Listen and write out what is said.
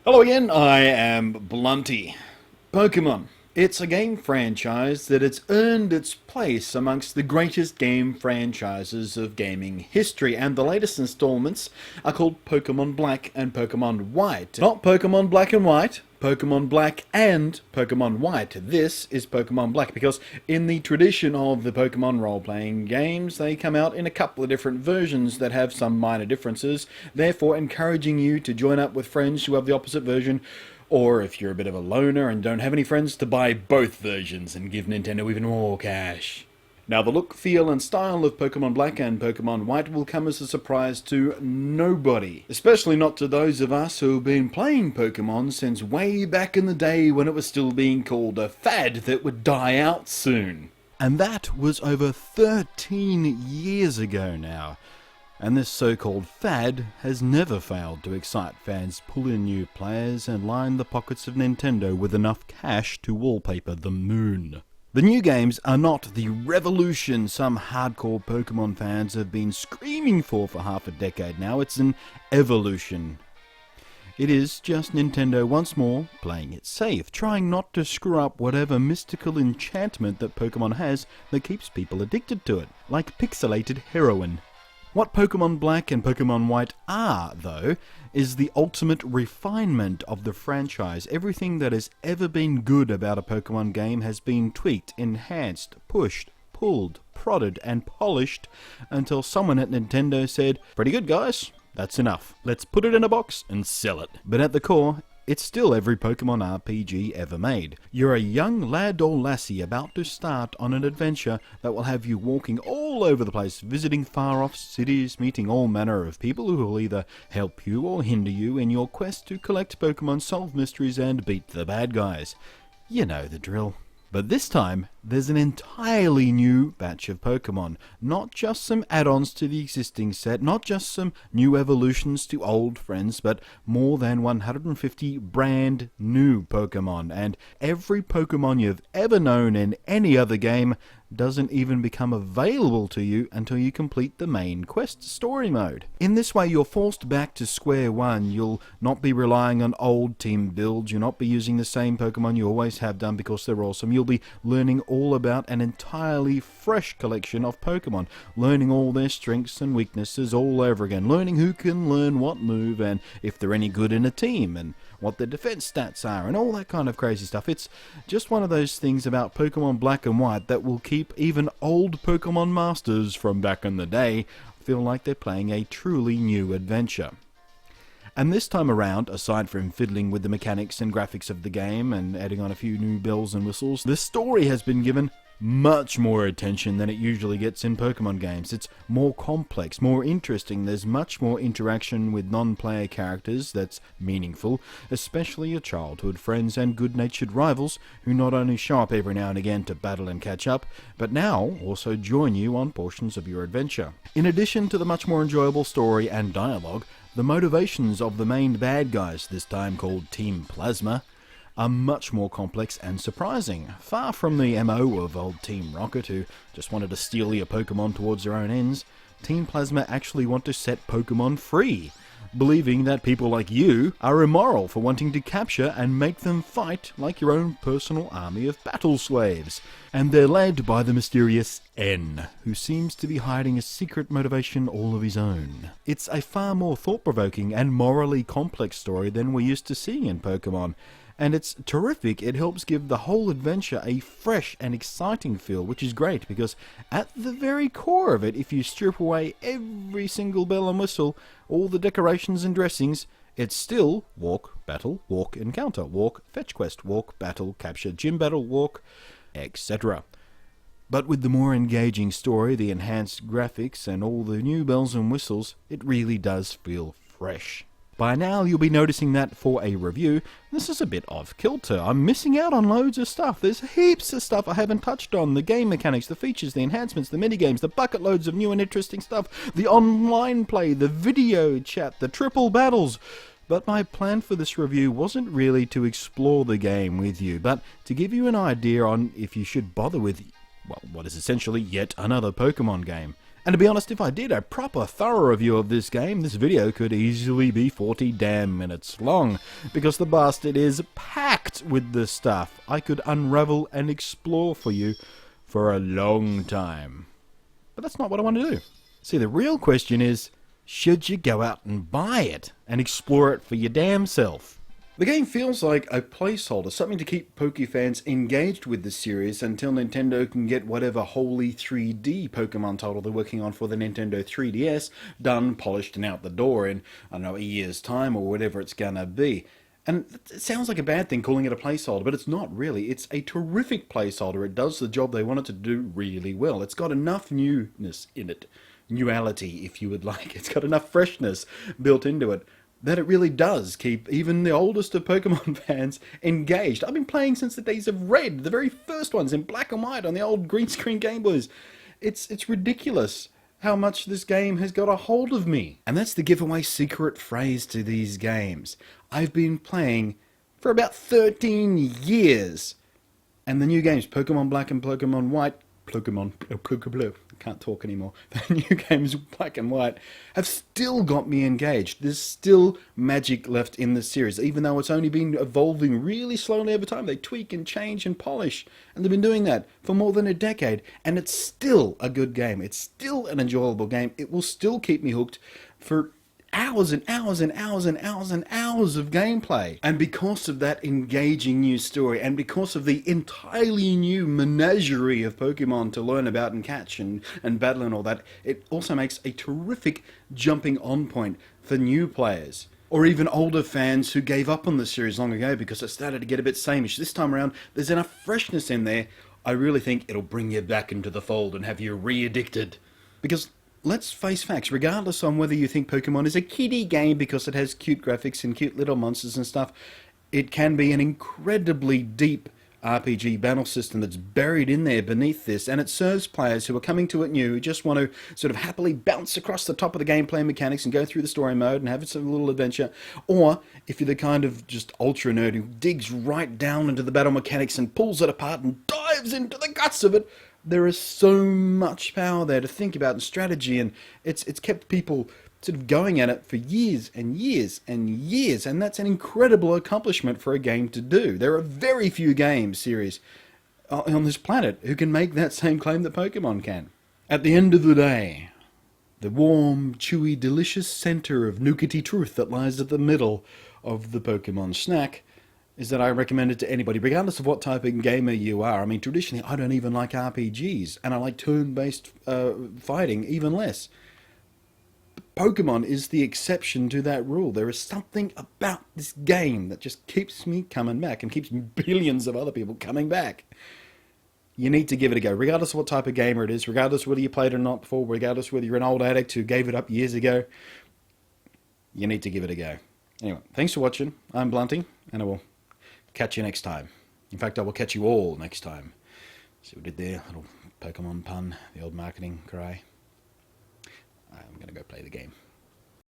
Hello again, I am Blunty. Pokemon. It's a game franchise that has earned its place amongst the greatest game franchises of gaming history, and the latest installments are called Pokemon Black and Pokemon White. Not Pokemon Black and White, Pokemon Black and Pokemon White. This is Pokemon Black because in the tradition of the Pokemon role-playing games, they come out in a couple of different versions that have some minor differences, therefore encouraging you to join up with friends who have the opposite version, or if you're a bit of a loner and don't have any friends, to buy both versions and give Nintendo even more cash. Now, the look, feel, and style of Pokemon Black and Pokemon White will come as a surprise to nobody, especially not to those of us who have been playing Pokemon since way back in the day when it was still being called a fad that would die out soon. And that was over 13 years ago now. And this so-called fad has never failed to excite fans, pull in new players, and line the pockets of Nintendo with enough cash to wallpaper the moon. The new games are not the revolution some hardcore Pokemon fans have been screaming for half a decade now. It's an evolution. It is just Nintendo once more playing it safe, trying not to screw up whatever mystical enchantment that Pokemon has that keeps people addicted to it, like pixelated heroin. What Pokemon Black and Pokemon White are, though, is the ultimate refinement of the franchise. Everything that has ever been good about a Pokemon game has been tweaked, enhanced, pushed, pulled, prodded, and polished until someone at Nintendo said, "Pretty good, guys. That's enough. Let's put it in a box and sell it." But at the core, it's still every Pokemon RPG ever made. You're a young lad or lassie about to start on an adventure that will have you walking all over the place, visiting far-off cities, meeting all manner of people who will either help you or hinder you in your quest to collect Pokemon, solve mysteries, and beat the bad guys. You know the drill. But this time, there's an entirely new batch of Pokemon. Not just some add-ons to the existing set, not just some new evolutions to old friends, but more than 150 brand new Pokemon. And every Pokemon you've ever known in any other game doesn't even become available to you until you complete the main quest story mode. In this way, you're forced back to square one. You'll not be relying on old team builds. You'll not be using the same Pokemon you always have done because they're awesome. You'll be learning all about an entirely fresh collection of Pokemon, learning all their strengths and weaknesses all over again, learning who can learn what move and if they're any good in a team and what their defense stats are and all that kind of crazy stuff. It's just one of those things about Pokemon Black and White that will keep even old Pokemon masters from back in the day feel like they're playing a truly new adventure. And this time around, aside from fiddling with the mechanics and graphics of the game and adding on a few new bells and whistles, the story has been given much more attention than it usually gets in Pokemon games. It's more complex, more interesting. There's much more interaction with non-player characters that's meaningful, especially your childhood friends and good-natured rivals who not only show up every now and again to battle and catch up, but now also join you on portions of your adventure. In addition to the much more enjoyable story and dialogue, the motivations of the main bad guys, this time called Team Plasma, are much more complex and surprising. Far from the MO of old Team Rocket, who just wanted to steal your Pokemon towards their own ends, Team Plasma actually want to set Pokemon free, believing that people like you are immoral for wanting to capture and make them fight like your own personal army of battle slaves. And they're led by the mysterious N, who seems to be hiding a secret motivation all of his own. It's a far more thought-provoking and morally complex story than we're used to seeing in Pokemon. And it's terrific. It helps give the whole adventure a fresh and exciting feel, which is great because at the very core of it, if you strip away every single bell and whistle, all the decorations and dressings, it's still walk, battle, walk, encounter, walk, fetch quest, walk, battle, capture, gym battle, walk, etc. But with the more engaging story, the enhanced graphics, and all the new bells and whistles, it really does feel fresh. By now, you'll be noticing that for a review, this is a bit off kilter. I'm missing out on loads of stuff. There's heaps of stuff I haven't touched on. The game mechanics, the features, the enhancements, the minigames, the bucket loads of new and interesting stuff, the online play, the video chat, the triple battles. But my plan for this review wasn't really to explore the game with you, but to give you an idea on if you should bother with, well, what is essentially yet another Pokemon game. And to be honest, if I did a proper thorough review of this game, this video could easily be 40 damn minutes long, because the bastard is packed with this stuff I could unravel and explore for you for a long time. But that's not what I want to do. See, the real question is, should you go out and buy it and explore it for your damn self? The game feels like a placeholder, something to keep Poke fans engaged with the series until Nintendo can get whatever holy 3D Pokemon title they're working on for the Nintendo 3DS done, polished, and out the door in, I don't know, a year's time or whatever it's gonna be. And it sounds like a bad thing calling it a placeholder, but it's not really. It's a terrific placeholder. It does the job they want it to do really well. It's got enough newness in it. Newality, if you would like. It's got enough freshness built into it that it really does keep even the oldest of Pokemon fans engaged. I've been playing since the days of Red, the very first ones in black and white on the old green screen Game Boys. It's ridiculous how much this game has got a hold of me. And that's the giveaway secret phrase to these games. I've been playing for about 13 years. And the new games, Pokemon Black and Pokemon White, I can't talk anymore. The new games, Black and White, have still got me engaged. There's still magic left in the series, even though it's only been evolving really slowly over time. They tweak and change and polish, and they've been doing that for more than a decade, and it's still a good game. It's still an enjoyable game. It will still keep me hooked for hours and hours and hours and hours and hours of gameplay. And because of that engaging new story, and because of the entirely new menagerie of Pokemon to learn about and catch and battle and all that, it also makes a terrific jumping on point for new players. Or even older fans who gave up on the series long ago because it started to get a bit sameish. This time around, there's enough freshness in there. I really think it'll bring you back into the fold and have you re-addicted. Because let's face facts, regardless on whether you think Pokemon is a kiddie game because it has cute graphics and cute little monsters and stuff, it can be an incredibly deep RPG battle system that's buried in there beneath this, and it serves players who are coming to it new, who just want to sort of happily bounce across the top of the gameplay mechanics and go through the story mode and have some little adventure. Or if you're the kind of just ultra nerd who digs right down into the battle mechanics and pulls it apart and dives into the guts of it, there is so much power there to think about and strategy, and it's kept people sort of going at it for years and years and years, and that's an incredible accomplishment for a game to do. There are very few game series on this planet who can make that same claim that Pokemon can. At the end of the day, the warm, chewy, delicious center of nougaty truth that lies at the middle of the Pokemon snack is that I recommend it to anybody, regardless of what type of gamer you are. I mean, traditionally, I don't even like RPGs, and I like turn-based fighting even less. Pokemon is the exception to that rule. There is something about this game that just keeps me coming back and keeps billions of other people coming back. You need to give it a go, regardless of what type of gamer it is, regardless whether you played it or not before, regardless whether you're an old addict who gave it up years ago. You need to give it a go. Anyway, thanks for watching. I'm Blunty, and I will catch you next time. In fact, I will catch you all next time. See what I did there? Little Pokemon pun, the old marketing cry. I'm going to go play the game.